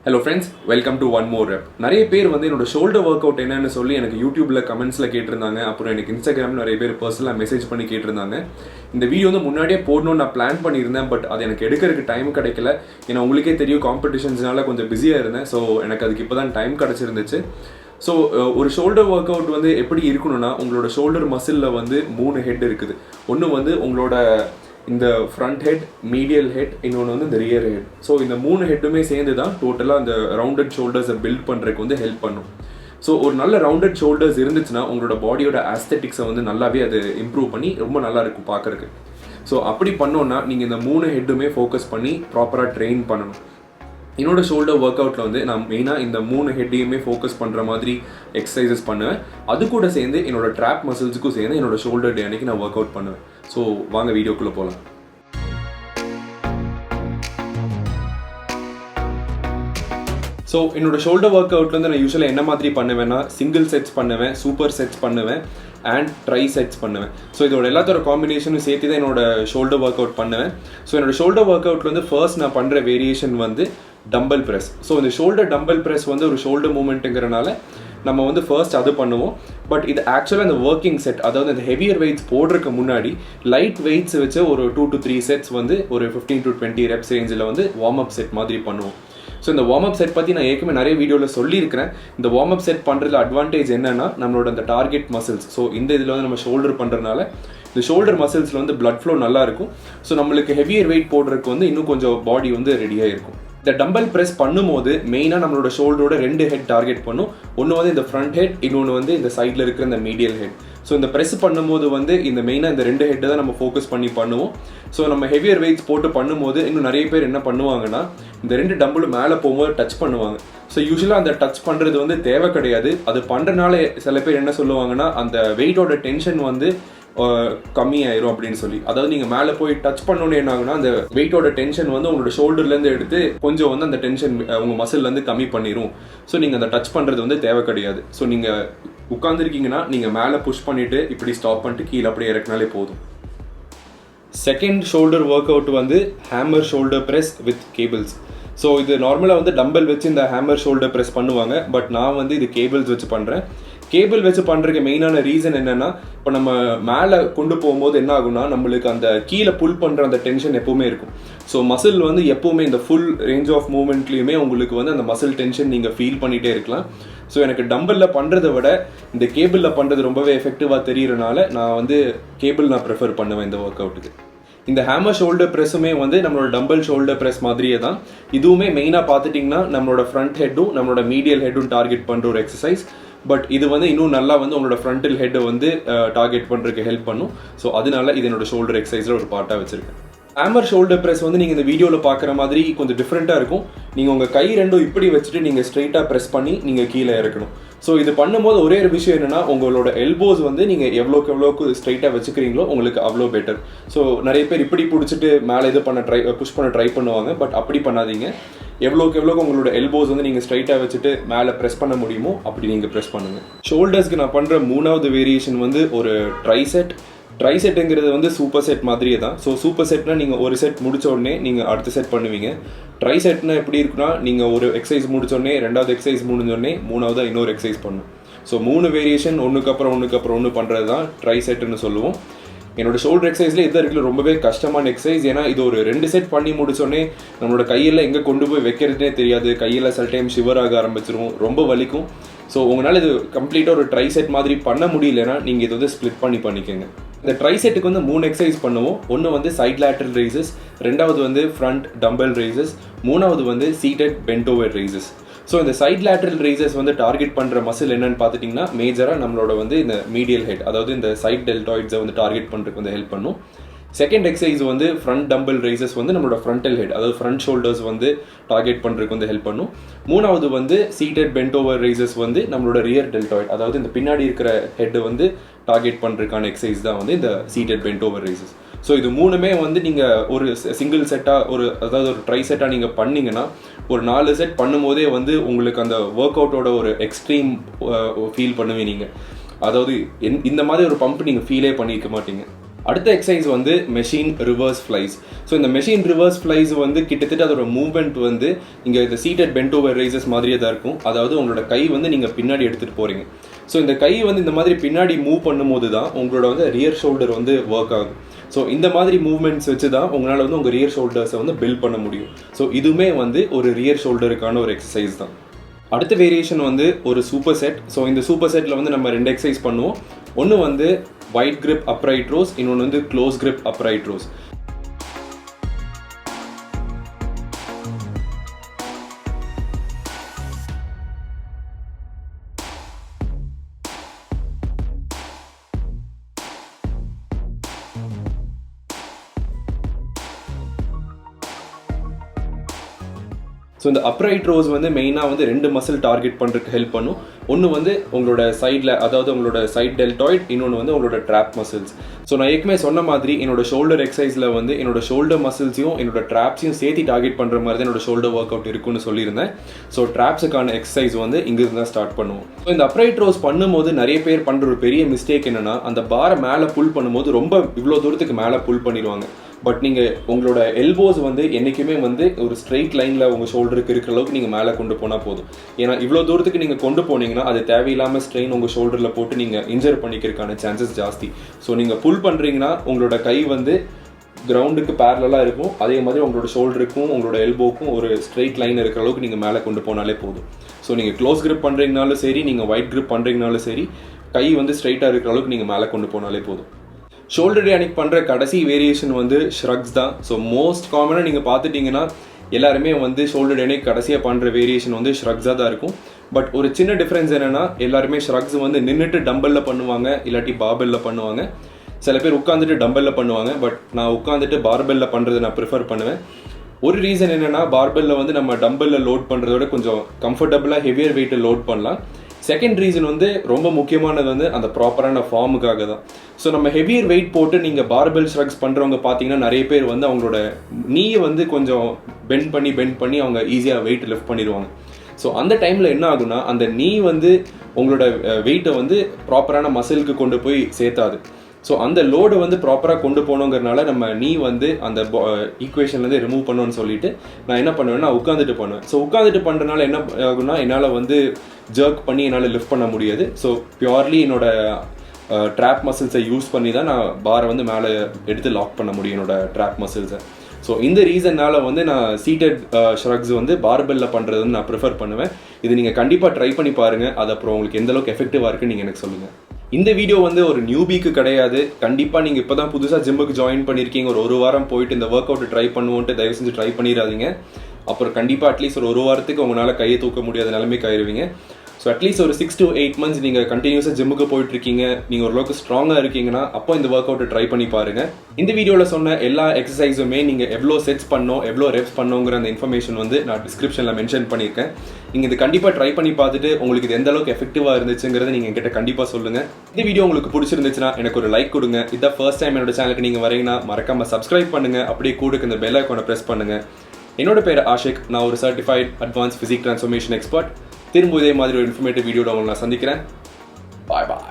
Hello friends, welcome to one more rep. நிறைய பேர் வந்து என்னோட ஷோல்டர் ஒர்க் அவுட் என்னன்னு சொல்லி எனக்கு யூடியூப்ல கமெண்ட்ஸ்ல கேட்டிருந்தாங்க. அப்புறம் எனக்கு இன்ஸ்டாகிராம்ல நிறைய பேர் பர்சனலாக மெசேஜ் பண்ணி கேட்டிருந்தாங்க. இந்த வீடியோ வந்து முன்னாடியே போடணும்னு நான் பிளான் பண்ணியிருந்தேன். பட் அது எனக்கு எடுக்கிறதுக்கு டைம் கிடைக்கல. ஏன்னா உங்களுக்கே தெரியும் காம்படிஷன்ஸ்னால கொஞ்சம் பிஸியாக இருந்தேன். ஸோ எனக்கு அதுக்கு இப்போ தான் டைம் கிடச்சிருந்துச்சு. ஸோ ஒரு ஷோல்டர் ஒர்க் அவுட் வந்து எப்படி இருக்கணும்னா, உங்களோட ஷோல்டர் மசிலில் வந்து 3 ஹெட் இருக்குது. ஒன்று வந்து உங்களோட இந்த ஃப்ரண்ட் ஹெட், மீடியல் ஹெட், இன்னொன்று வந்து இந்த ரியர் ஹெட். ஸோ இந்த 3 ஹெட்டுமே சேர்ந்து தான் டோட்டலாக அந்த ரவுண்டட் ஷோல்டர்ஸை பில்ட் பண்ணுறதுக்கு வந்து ஹெல்ப் பண்ணும். ஸோ ஒரு நல்ல ரவுண்டட் ஷோல்டர்ஸ் இருந்துச்சுன்னா உங்களோட பாடியோட ஆஸ்தெட்டிக்ஸை வந்து நல்லாவே அது இம்ப்ரூவ் பண்ணி ரொம்ப நல்லா இருக்கும் பார்க்குறதுக்கு. ஸோ அப்படி பண்ணோன்னா நீங்கள் இந்த 3 ஹெட்டுமே ஃபோக்கஸ் பண்ணி ப்ராப்பராக ட்ரெயின் பண்ணணும். என்னோட ஷோல்டர் ஒர்க் அவுட்டில் வந்து நான் மெயினாக இந்த 3 ஹெட்டையுமே ஃபோக்கஸ் பண்ணுற மாதிரி எக்ஸசைசஸ் பண்ணுவேன். அது கூட சேர்ந்து என்னோட ட்ராப் மசில்ஸுக்கும் சேர்ந்து என்னோட ஷோல்டர் டே அன்னைக்கு நான் ஒர்க் அவுட் பண்ணுவேன். ஸோ வாங்க வீடியோக்குள்ளே போகலாம். ஸோ என்னோட ஷோல்டர் ஒர்க் அவுட்ல வந்து நான் யூஸ்வலாக என்ன மாதிரி பண்ணுவேன்னா, சிங்கிள் செட்ஸ் பண்ணுவேன், சூப்பர் செட்ஸ் பண்ணுவேன் அண்ட் ட்ரை செட்ஸ் பண்ணுவேன். ஸோ இதோட எல்லாத்தோட காம்பினேஷனும் சேர்த்து தான் என்னோட ஷோல்டர் ஒர்க் அவுட் பண்ணுவேன். ஸோ என்னோட ஷோல்டர் ஒர்க் அவுட்ல வந்து ஃபர்ஸ்ட் நான் பண்ணுற வேரியேஷன் வந்து டம்பல் ப்ரெஸ். ஸோ இந்த ஷோல்டர் டம்பல் ப்ரெஸ் வந்து ஒரு ஷோல்டர் மூமெண்ட்டுங்கிறனால நம்ம வந்து ஃபர்ஸ்ட் அது பண்ணுவோம். பட் இது ஆக்சுவலாக இந்த ஒர்க்கிங் செட், அதாவது இந்த ஹெவியர் வெயிட்ஸ் போடுறதுக்கு முன்னாடி லைட் வெயிட்ஸ் வச்சு ஒரு 2 to 3 செட்ஸ் வந்து ஒரு 15 to 20 ரெப்ஸ் ரேஞ்சில் வந்து வார்ம் அப் செட் மாதிரி பண்ணுவோம். ஸோ இந்த வார்ம் அப் செட் பற்றி நான் ஏற்கனவே நிறைய வீடியோவில் சொல்லியிருக்கிறேன். இந்த வார்ம் அப் செட் பண்ணுறதுல அட்வான்டேஜ் என்னன்னா, நம்மளோட அந்த டார்கெட் மசில்ஸ், ஸோ இந்த இதில் வந்து நம்ம ஷோல்டர் பண்ணுறதுனால இந்த ஷோல்டர் மசில்ஸில் வந்து பிளட் ஃப்ளோ நல்லா இருக்கும். ஸோ நம்மளுக்கு ஹெவியர் வெயிட் போடுறதுக்கு வந்து இன்னும் கொஞ்சம் பாடி வந்து ரெடியாக இருக்கும். இந்த டம்பல் ப்ரெஸ் பண்ணும்போது மெயினாக நம்மளோட ஷோல்டரோட 2 ஹெட் டார்கெட் பண்ணும். ஒன்று வந்து இந்த ஃப்ரண்ட் ஹெட், இன்னொன்று வந்து இந்த சைடில் இருக்கிற இந்த மீடியல் ஹெட். ஸோ இந்த ப்ரெஸ் பண்ணும்போது வந்து இந்த மெயினாக இந்த 2 ஹெட்டை தான் நம்ம ஃபோக்கஸ் பண்ணி பண்ணுவோம். ஸோ நம்ம ஹெவியர் வெயிட்ஸ் போட்டு பண்ணும்போது இன்னும் நிறைய பேர் என்ன பண்ணுவாங்கன்னா, இந்த 2 டம்பிளும் மேலே போகும்போது டச் பண்ணுவாங்க. ஸோ யூஸ்வலாக அந்த டச் பண்ணுறது வந்து தேவை கிடையாது. அது பண்ணுறதுனால சில பேர் என்ன சொல்லுவாங்கன்னா, அந்த வெயிட்டோட டென்ஷன் வந்து கம்மியாயிரும் அப்படின்னு சொல்லி. அதாவது நீங்கள் மேலே போய் டச் பண்ணோன்னு என்ன ஆகுனா, அந்த வெயிட்டோட டென்ஷன் வந்து உங்களோட ஷோல்டர்லேருந்து எடுத்து கொஞ்சம் வந்து அந்த டென்ஷன் உங்கள் மசில்லேருந்து கம்மி பண்ணிடும். ஸோ நீங்கள் அந்த டச் பண்ணுறது வந்து தேவை கிடையாது. ஸோ நீங்கள் உட்காந்துருக்கீங்கன்னா நீங்கள் மேலே புஷ் பண்ணிவிட்டு இப்படி ஸ்டாப் பண்ணிட்டு கீழே அப்படியே இறக்குனாலே போதும். செகண்ட் ஷோல்டர் ஒர்க் அவுட் வந்து hammer shoulder press with cables. So இது நார்மலாக வந்து டம்பல் வச்சு இந்த ஹேமர் ஷோல்டர் ப்ரெஸ் பண்ணுவாங்க. பட் நான் வந்து இது கேபிள்ஸ் வச்சு பண்ணுறேன். கேபிள் வச்சு பண்ணுறதுக்கு மெயினான ரீசன் என்னென்னா, இப்போ நம்ம மேலே கொண்டு போகும்போது என்ன ஆகுனா, நம்மளுக்கு அந்த கீழே புல் பண்ணுற அந்த டென்ஷன் எப்போவுமே இருக்கும். ஸோ மசில் வந்து எப்போவுமே இந்த ஃபுல் ரேஞ்ச் ஆஃப் மூவ்மெண்ட்லேயுமே உங்களுக்கு வந்து அந்த மசில் டென்ஷன் நீங்கள் ஃபீல் பண்ணிகிட்டே இருக்கலாம். ஸோ எனக்கு டம்பலில் பண்ணுறதை விட இந்த கேபிளில் பண்ணுறது ரொம்பவே எஃபெக்டிவாக தெரிகிறனால நான் வந்து கேபிள் நான் ப்ரிஃபர் பண்ணுவேன் இந்த ஒர்க் அவுட்டுக்கு. இந்த ஹேமர் ஷோல்டர் ப்ரெஸ்ஸுமே வந்து நம்மளோட டம்பல் ஷோல்டர் ப்ரெஸ் மாதிரியே தான். இதுவுமே மெயினாக பார்த்துட்டிங்கன்னா நம்மளோட ஃப்ரண்ட் ஹெட்டும் நம்மளோட மீடியல் ஹெட்டும் டார்கெட் பண்ணுற ஒரு எக்ஸசைஸ். பட் இது வந்து இன்னும் நல்லா வந்து உங்களோட ஃப்ரண்டல் ஹெட்டை வந்து டார்கெட் பண்ணுறதுக்கு ஹெல்ப் பண்ணும். ஸோ அதனால இது என்னோட ஷோல்டர் எக்ஸசைஸில் ஒரு பார்ட்டாக வச்சுருக்கேன். ஹேமர் ஷோல்டர் ப்ரெஸ் வந்து நீங்கள் இந்த வீடியோவில் பார்க்குற மாதிரி கொஞ்சம் டிஃப்ரெண்ட்டாக இருக்கும். நீங்கள் உங்கள் கை ரெண்டும் இப்படி வச்சுட்டு நீங்கள் ஸ்ட்ரைட்டாக ப்ரெஸ் பண்ணி நீங்கள் கீழே இறக்கணும். ஸோ இது பண்ணும்போது ஒரே ஒரு விஷயம் என்னென்னா, உங்களோட எல்போஸ் வந்து நீங்கள் எவ்வளோக்கு ஸ்ட்ரைட்டாக வச்சுக்கிறீங்களோ உங்களுக்கு அவ்வளோ பெட்டர். ஸோ நிறைய பேர் இப்படி பிடிச்சிட்டு மேலே இது பண்ண புஷ் பண்ண ட்ரை பண்ணுவாங்க. பட் அப்படி பண்ணாதீங்க. எவ்வளோக்கு உங்களோட எல்போஸ் வந்து நீங்கள் ஸ்ட்ரைட்டாக வச்சுட்டு மேலே ப்ரெஸ் பண்ண முடியுமோ அப்படி நீங்கள் ப்ரெஸ் பண்ணுங்கள். ஷோல்டர்ஸ்க்கு நான் பண்ணுற 3வது வேரியேஷன் வந்து ஒரு ட்ரை செட். ட்ரை செட்டுங்கிறது வந்து சூப்பர் செட் மாதிரியே தான். ஸோ சூப்பர் செட்னா நீங்கள் ஒரு செட் முடிச்ச உடனே நீங்கள் அடுத்த செட் பண்ணுவீங்க. ட்ரை செட்னா எப்படி இருக்குன்னா, நீங்கள் ஒரு எக்ஸசைஸ் முடிச்சோடனே 2வது எக்ஸசைஸ் முடிஞ்சோடனே 3வது இன்னொரு எக்ஸசைஸ் பண்ணணும். ஸோ 3 வேரியேஷன் ஒன்றுக்கு அப்புறம் ஒன்று பண்ணுறது தான் ட்ரை செட்டுன்னு சொல்லுவோம். என்னோட ஷோல்டர் எக்ஸசைஸில் இது இருக்கிற ரொம்பவே கஷ்டமான எக்ஸசைஸ். ஏன்னா இது ஒரு 2 செட் பண்ணி முடிச்சோடனே நம்மளோட கையில் எங்கே கொண்டு போய் வைக்கிறதுனே தெரியாது. கையில் சில டைம் ஷிவர் ஆக ஆரம்பிச்சிரும், ரொம்ப வலிக்கும். ஸோ உங்களால் இது கம்ப்ளீட்டாக ஒரு ட்ரை செட் மாதிரி பண்ண முடியலன்னா நீங்கள் இது வந்து ஸ்ப்ளிட் பண்ணிக்கோங்க. இந்த ட்ரை செட்டுக்கு வந்து 3 எக்ஸசைஸ் பண்ணுவோம். ஒன்று வந்து சைட் லேட்டரல் ரேசஸ், 2வது வந்து ஃப்ரண்ட் டம்பல் ரேசஸ், 3வது வந்து seated bent over raises. So இந்த சைட் லேட்டரல் ரேசஸ் வந்து டார்கெட் பண்ணுற மசில் என்னன்னு பார்த்துட்டிங்கன்னா, மேஜராக நம்மளோட வந்து இந்த மீடியல் ஹெட், அதாவது இந்த சைட் டெல்டாய்ட்ஸை வந்து டார்கெட் பண்ணுறதுக்கு வந்து ஹெல்ப் பண்ணும். செகண்ட் எக்ஸசைஸ் வந்து ஃப்ரண்ட் டம்பல் ரேசஸ் வந்து நம்மளோட ஃப்ரண்டல் ஹெட், அதாவது ஃப்ரண்ட் ஷோல்டர்ஸ் வந்து டார்கெட் பண்ணுறதுக்கு வந்து ஹெல்ப் பண்ணும். 3வது வந்து சீட்டட் பென்ட் ஓவர் ரேசஸ் வந்து நம்மளோட ரியர் டெல்டாய்ட், அதாவது இந்த பின்னாடி இருக்கிற ஹெட் வந்து டார்கெட் பண்ணுறதுக்கான எக்ஸசைஸ் தான் வந்து இந்த seated bent over raises. So இது 3மே வந்து நீங்கள் ஒரு சிங்கிள் செட்டாக அதாவது ஒரு ட்ரை செட்டாக நீங்கள் பண்ணிங்கன்னா ஒரு 4 செட் பண்ணும்போதே வந்து உங்களுக்கு அந்த ஒர்க் அவுட்டோட ஒரு எக்ஸ்ட்ரீம் ஃபீல் பண்ணுவீங்க நீங்கள். அதாவது இந்த மாதிரி ஒரு பம்ப் நீங்கள் ஃபீலே பண்ணிக்க மாட்டீங்க. அடுத்த எக்ஸசைஸ் வந்து மெஷின் ரிவர்ஸ் ஃப்ளைஸ். ஸோ இந்த மெஷின் ரிவர்ஸ் ஃப்ளைஸ் வந்து கிட்டத்தட்ட அதோட மூவ்மெண்ட் வந்து இங்கே இந்த சீட்டட் பென்ட் ஓவர் ரைசஸ் மாதிரியே தான் இருக்கும். அதாவது உங்களோட கை வந்து நீங்கள் பின்னாடி எடுத்துகிட்டு போகிறீங்க. ஸோ இந்த கை வந்து இந்த மாதிரி பின்னாடி மூவ் பண்ணும்போது தான் உங்களோட வந்து ரியர் ஷோல்டர் வந்து ஒர்க் ஆகும். ஸோ இந்த மாதிரி மூவ்மெண்ட்ஸ் வச்சு தான் உங்களால் வந்து உங்கள் ரியர் ஷோல்டர்ஸை வந்து பில்ட் பண்ண முடியும். ஸோ இதுவுமே வந்து ஒரு ரியர் ஷோல்டருக்கான ஒரு எக்ஸசைஸ் தான். அடுத்த வேரியேஷன் வந்து ஒரு சூப்பர் செட். ஸோ இந்த சூப்பர் செட்டில் வந்து நம்ம 2 எக்ஸசைஸ் பண்ணுவோம். ஒன்று வந்து வைட் கிரிப் அப்ரைட் ரோஸ், இன்னொன்று வந்து close grip upright rose. So இந்த அப்ரைட் ரோஸ் வந்து மெயினாக வந்து 2 மசில் டார்கெட் பண்ணுறதுக்கு ஹெல்ப் பண்ணும். ஒன்று வந்து உங்களோட சைடில், அதாவது உங்களோட சைட் டெல்டாய்ட், இன்னொன்று வந்து உங்களோட ட்ராப் மசில்ஸ். ஸோ நான் ஏற்கனவே சொன்ன மாதிரி என்னோட ஷோல்டர் எக்ஸசைஸில் வந்து என்னோட ஷோல்டர் மசில்ஸையும் என்னோட ட்ராப்ஸையும் சேர்த்து டார்கெட் பண்ணுற மாதிரி தான் என்னோட ஷோல்டர் ஒர்க் அவுட் இருக்குன்னு சொல்லியிருந்தேன். ஸோ ட்ராப்ஸுக்கான எக்ஸசைஸ் வந்து இங்கிருந்து தான் ஸ்டார்ட் பண்ணுவோம். ஸோ இந்த அப்ரைட் ரோஸ் பண்ணும்போது நிறைய பேர் பண்ணுற ஒரு பெரிய மிஸ்டேக் என்னென்னா, அந்த பாரை மேலே புல் பண்ணும்போது ரொம்ப இவ்வளோ தூரத்துக்கு மேலே புல் பண்ணிடுவாங்க. பட் நீங்கள் உங்களோட எல்போஸ் வந்து என்றைக்குமே வந்து ஒரு ஸ்ட்ரெயிட் லைனில் உங்கள் ஷோல்டருக்கு இருக்கிற அளவுக்கு நீங்கள் மேலே கொண்டு போனால் போதும். ஏன்னா இவ்வளோ தூரத்துக்கு நீங்கள் கொண்டு போனீங்கன்னா அது தேவையில்லாமல் ஸ்ட்ரெயின் உங்கள் ஷோல்டரில் போட்டு நீங்கள் இன்ஜர் பண்ணிக்கிறதுக்கான சான்சஸ் ஜாஸ்தி. ஸோ நீங்கள் புல் பண்ணுறீங்கன்னா உங்களோட கை வந்து கிரவுண்டுக்கு பேரலாக இருக்கும். அதே மாதிரி உங்களோட ஷோல்டருக்கும் உங்களோட எல்போக்கும் ஒரு ஸ்ட்ரெயிட் லைன் இருக்கிற அளவுக்கு நீங்கள் மேலே கொண்டு போனாலே போதும். ஸோ நீங்கள் க்ளோஸ் கிரிப் பண்ணுறீங்கனாலும் சரி, நீங்கள் வைட் கிரிப் பண்ணுறீங்கனாலும் சரி, கை வந்து ஸ்ட்ரெயிட்டாக இருக்கிற அளவுக்கு நீங்கள் மேலே கொண்டு போனாலே போதும். ஷோல்டர் டே அன்னைக்கு பண்ணுற கடைசி வேரியேஷன் வந்து ஷ்ரக்ஸ் தான். ஸோ மோஸ்ட் காமனாக நீங்கள் பார்த்துட்டிங்கன்னா எல்லாருமே வந்து ஷோல்டர் டே அன்னைக்கு கடைசியாக பண்ணுற வேரியேஷன் வந்து ஷ்ரக்ஸாக தான் இருக்கும். பட் ஒரு சின்ன டிஃப்ரென்ஸ் என்னென்னா, எல்லாருமே ஷ்ரக்ஸ் வந்து நின்றுட்டு டம்பலில் பண்ணுவாங்க, இல்லாட்டி பார்பெல்லில் பண்ணுவாங்க. சில பேர் உட்காந்துட்டு டம்பலில் பண்ணுவாங்க. பட் நான் உட்காந்துட்டு பார்பெல்லில் பண்ணுறதை நான் ப்ரிஃபர் பண்ணுவேன். ஒரு ரீசன் என்னென்னா, பார்பெல்லில் வந்து நம்ம டம்பலில் லோட் பண்ணுறதோட கொஞ்சம் கம்ஃபர்டபுளாக ஹெவியர் வெயிட்டை லோட் பண்ணலாம். செகண்ட் ரீசன் வந்து ரொம்ப முக்கியமானது வந்து அந்த ப்ராப்பரான ஃபார்முக்காக தான். ஸோ நம்ம ஹெவியர் வெயிட் போட்டு நீங்கள் பார்பெல் ஷ்ரக்ஸ் பண்ணுறவங்க பார்த்தீங்கன்னா நிறைய பேர் வந்து அவங்களோட நீயை வந்து கொஞ்சம் பெண்ட் பண்ணி அவங்க ஈஸியாக வெயிட் லிஃப்ட் பண்ணிடுவாங்க. ஸோ அந்த டைமில் என்ன ஆகுனா, அந்த நீ வந்து உங்களோட வெயிட்டை வந்து ப்ராப்பரான மசிலுக்கு கொண்டு போய் சேர்த்தாது. ஸோ அந்த லோடு வந்து ப்ராப்பராக கொண்டு போகணுங்கிறனால நம்ம நீ வந்து அந்த ஈக்குவேஷன்லேருந்து ரிமூவ் பண்ணணும்னு சொல்லிட்டு நான் என்ன பண்ணுவேன்னா உட்காந்துட்டு பண்ணுவேன். ஸோ உட்காந்துட்டு பண்ணுறதுனால என்ன ஆகுனா, என்னால் வந்து ஜர்க் பண்ணி என்னால் லிஃப்ட் பண்ண முடியாது. ஸோ பியூர்லி என்னோட ட்ராப் மசில்ஸை யூஸ் பண்ணி தான் நான் பாரை வந்து மேலே எடுத்து லாக் பண்ண முடியும், என்னோட ட்ராப் மசில்ஸை. ஸோ இந்த ரீசன்னால் வந்து நான் சீட்டட் ஷ்ரக்ஸ் வந்து பார்பெல்லில் பண்ணுறது வந்து நான் ப்ரிஃபர் பண்ணுவேன். இது நீங்கள் கண்டிப்பாக ட்ரை பண்ணி பாருங்கள். அது அப்புறம் உங்களுக்கு எந்தளவுக்கு எஃபெக்டிவாக இருக்குன்னு நீங்கள் எனக்கு சொல்லுங்கள். இந்த வீடியோ வந்து ஒரு நியூபிக்கு கிடையாது. கண்டிப்பாக நீங்கள் இப்போ தான் புதுசாக ஜிம்முக்கு ஜாயின் பண்ணியிருக்கீங்க, ஒரு வாரம் போயிட்டு இந்த ஒர்க் அவுட் ட்ரை பண்ணுவோன்ட்டு தயவு செஞ்சு ட்ரை பண்ணிடாதீங்க. அப்புறம் கண்டிப்பாக அட்லீஸ்ட் ஒரு வாரத்துக்கு உங்களால் கையை தூக்க முடியாத நிலைமைக்கு ஆயிடுவீங்க. ஸோ அட்லீஸ்ட் ஒரு 6 to 8 months நீங்கள் கண்டினியூஸாக ஜிம்முக்கு போயிட்டுருக்கீங்க, நீங்கள் ஓரளவுக்கு ஸ்ட்ராங்காக இருக்கீங்கன்னா அப்போ இந்த ஒர்க் அவுட்டை ட்ரை பண்ணி பாருங்கள். இந்த வீடியோவில் சொன்ன எல்லா எக்ஸசைஸுமே நீங்கள் எவ்வளோ செட்ஸ் பண்ணோம், எவ்வளோ ரெப்ஸ் பண்ணோங்கிற அந்த இன்ஃபர்மேஷன் வந்து நான் டிஸ்கிரிப்ஷனில் மென்ஷன் பண்ணியிருக்கேன். நீங்கள் இது கண்டிப்பாக ட்ரை பண்ணி பார்த்துட்டு உங்களுக்கு இது எந்த அளவுக்கு எஃபெக்டிவாக இருந்துச்சுங்கிறத நீங்கள் என்கிட்ட கண்டிப்பாக சொல்லுங்கள். இந்த வீடியோ உங்களுக்கு பிடிச்சிருந்துச்சுன்னா எனக்கு ஒரு லைக் கொடுங்க. இதான் ஃபர்ஸ்ட் டைம் என்னோட சேனலுக்கு நீங்கள் வரீங்கன்னா மறக்காமல் சப்ஸ்கிரைப் பண்ணுங்கள். அப்படியே கூட இந்த பெல் ஐகானை ப்ரெஸ் பண்ணுங்கள். என்னோட பேர் ஆஷிக். நான் ஒரு certified advance physique transformation expert. திரும்ப இதே மாதிரி ஒரு இன்ஃபர்மேட்டிவ் வீடியோட உங்களை நான் சந்திக்கிறேன். பாய் பாய்.